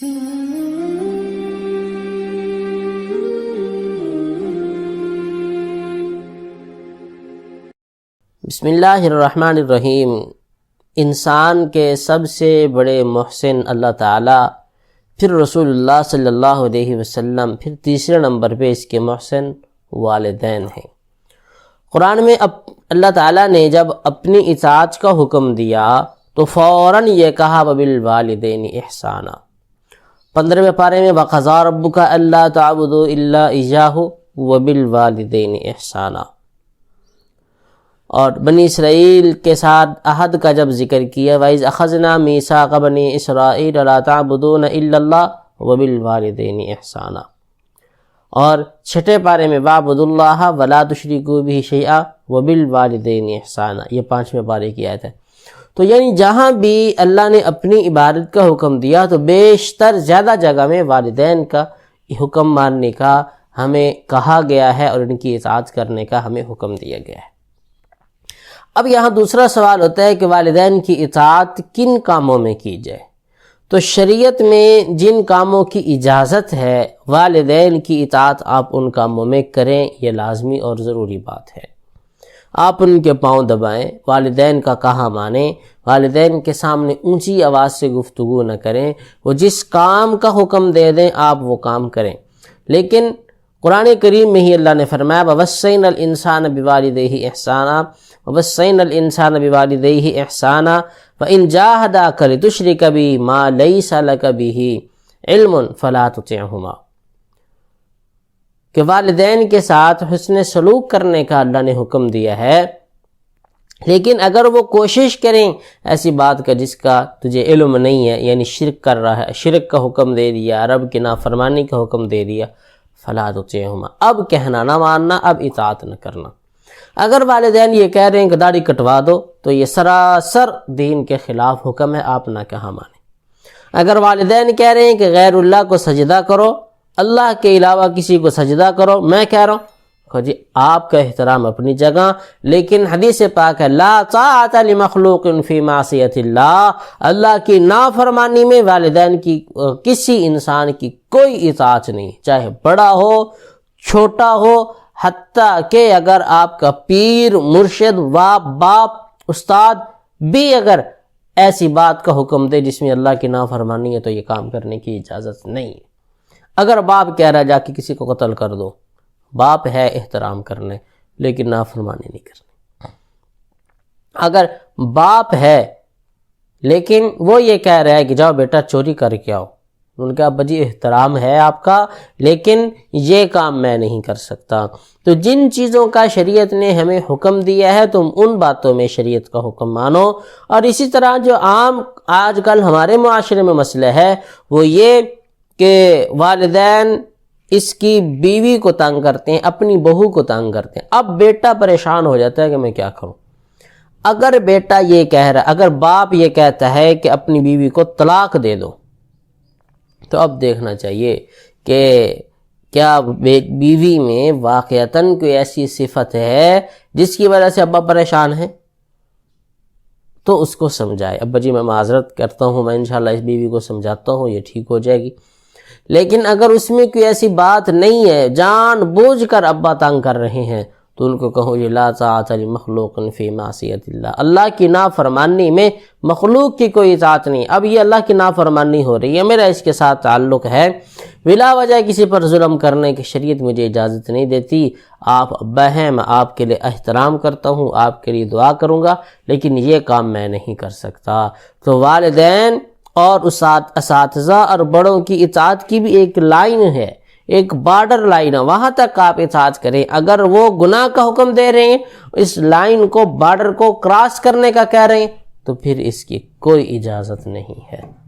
بسم اللہ الرحمن الرحیم۔ انسان کے سب سے بڑے محسن اللہ تعالیٰ، پھر رسول اللہ صلی اللہ علیہ وسلم، پھر تیسرے نمبر پہ اس کے محسن والدین ہیں۔ قرآن میں اللہ تعالیٰ نے جب اپنی اطاعت کا حکم دیا تو فوراً یہ کہا وَبِالْوَالِدَيْنِ إِحْسَانًا۔ 15ویں پارے میں وَقَضَىٰ رَبُّكَ أَلَّا تَعْبُدُوا إِلَّا إِيَّاهُ وَبِالْوَالِدَيْنِ إِحْسَانًا۔ اور بنی اسرائیل کے ساتھ عہد کا جب ذکر کیا وَإِذْ أَخَذْنَا مِيثَاقَ بَنِي إِسْرَائِيلَ لَا تَعْبُدُونَ إِلَّا اللَّهَ وَبِالْوَالِدَيْنِ إِحْسَانًا۔ اور 6 پارے میں وَاعْبُدُوا اللَّهَ وَلَا تُشْرِكُوا بِهِ شَيْئًا وَبِالْوَالِدَيْنِ إِحْسَانًا۔ یہ 5ویں پارے کی آیت ہے۔ تو یعنی جہاں بھی اللہ نے اپنی عبادت کا حکم دیا تو بیشتر زیادہ جگہ میں والدین کا حکم ماننے کا ہمیں کہا گیا ہے اور ان کی اطاعت کرنے کا ہمیں حکم دیا گیا ہے۔ اب یہاں دوسرا سوال ہوتا ہے کہ والدین کی اطاعت کن کاموں میں کی جائے؟ تو شریعت میں جن کاموں کی اجازت ہے والدین کی اطاعت آپ ان کاموں میں کریں، یہ لازمی اور ضروری بات ہے۔ آپ ان کے پاؤں دبائیں، والدین کا کہا مانیں، والدین کے سامنے اونچی آواز سے گفتگو نہ کریں، وہ جس کام کا حکم دے دیں آپ وہ کام کریں۔ لیکن قرآن کریم میں ہی اللہ نے فرمایا وَوَصَّيْنَا الْإِنسَانَ بِوَالِدَيْهِ إِحْسَانًا وَوَصَّيْنَا الْإِنسَانَ بِوَالِدَيْهِ إِحْسَانًا وَإِنْ جَاهَدَاكَ لِتُشْرِكَ بِي مَا لَيْسَ لَكَ بِهِ عِلْمٌ فَلَا تُطِعْهُمَا۔ کہ والدین کے ساتھ حسن سلوک کرنے کا اللہ نے حکم دیا ہے، لیکن اگر وہ کوشش کریں ایسی بات کا جس کا تجھے علم نہیں ہے، یعنی شرک کر رہا ہے، شرک کا حکم دے دیا، رب کی نافرمانی کا حکم دے دیا، فلا تطیعہما، اب کہنا نہ ماننا، اب اطاعت نہ کرنا۔ اگر والدین یہ کہہ رہے ہیں کہ داڑھی کٹوا دو تو یہ سراسر دین کے خلاف حکم ہے، آپ نہ کہا مانیں۔ اگر والدین کہہ رہے ہیں کہ غیر اللہ کو سجدہ کرو، اللہ کے علاوہ کسی کو سجدہ کرو، میں کہہ رہا ہوں جی آپ کا احترام اپنی جگہ، لیکن حدیث پاک ہے لا طاعت لمخلوق فی معصیت اللہ، اللہ کی نافرمانی میں والدین کی کسی انسان کی کوئی اطاعت نہیں، چاہے بڑا ہو چھوٹا ہو، حتیٰ کہ اگر آپ کا پیر مرشد باپ استاد بھی اگر ایسی بات کا حکم دے جس میں اللہ کی نافرمانی ہے تو یہ کام کرنے کی اجازت نہیں ہے۔ اگر باپ کہہ رہا جا کے کسی کو قتل کر دو، باپ ہے احترام کرنے لیکن نافرمانی نہیں کرنی۔ اگر باپ ہے لیکن وہ یہ کہہ رہا ہے کہ جاؤ بیٹا چوری کر کے آؤ، ان کا ابا جی احترام ہے آپ کا لیکن یہ کام میں نہیں کر سکتا۔ تو جن چیزوں کا شریعت نے ہمیں حکم دیا ہے تم ان باتوں میں شریعت کا حکم مانو۔ اور اسی طرح جو عام آج کل ہمارے معاشرے میں مسئلہ ہے وہ یہ کہ والدین اس کی بیوی کو تنگ کرتے ہیں، اپنی بہو کو تنگ کرتے ہیں۔ اب بیٹا پریشان ہو جاتا ہے کہ میں کیا کروں۔ اگر بیٹا یہ کہہ رہا، اگر باپ یہ کہتا ہے کہ اپنی بیوی کو طلاق دے دو، تو اب دیکھنا چاہیے کہ کیا بیوی میں واقعتاً کوئی ایسی صفت ہے جس کی وجہ سے ابا پریشان ہے، تو اس کو سمجھائے، ابا جی میں معذرت کرتا ہوں، میں انشاءاللہ اس بیوی کو سمجھاتا ہوں، یہ ٹھیک ہو جائے گی۔ لیکن اگر اس میں کوئی ایسی بات نہیں ہے، جان بوجھ کر ابا تنگ کر رہے ہیں، تو ان کو کہو یہ لا طاعت لمخلوق فی معصیت اللہ، اللہ کی نافرمانی میں مخلوق کی کوئی اطاعت نہیں۔ اب یہ اللہ کی نافرمانی ہو رہی ہے، میرا اس کے ساتھ تعلق ہے، بلا وجہ کسی پر ظلم کرنے کی شریعت مجھے اجازت نہیں دیتی۔ آپ ابا ہیں، میں آپ کے لیے احترام کرتا ہوں، آپ کے لیے دعا کروں گا، لیکن یہ کام میں نہیں کر سکتا۔ تو والدین اور اساتذہ اور بڑوں کی اطاعت کی بھی ایک لائن ہے، ایک بارڈر لائن ہے، وہاں تک آپ اطاعت کریں۔ اگر وہ گناہ کا حکم دے رہے ہیں، اس لائن کو، بارڈر کو کراس کرنے کا کہہ رہے ہیں، تو پھر اس کی کوئی اجازت نہیں ہے۔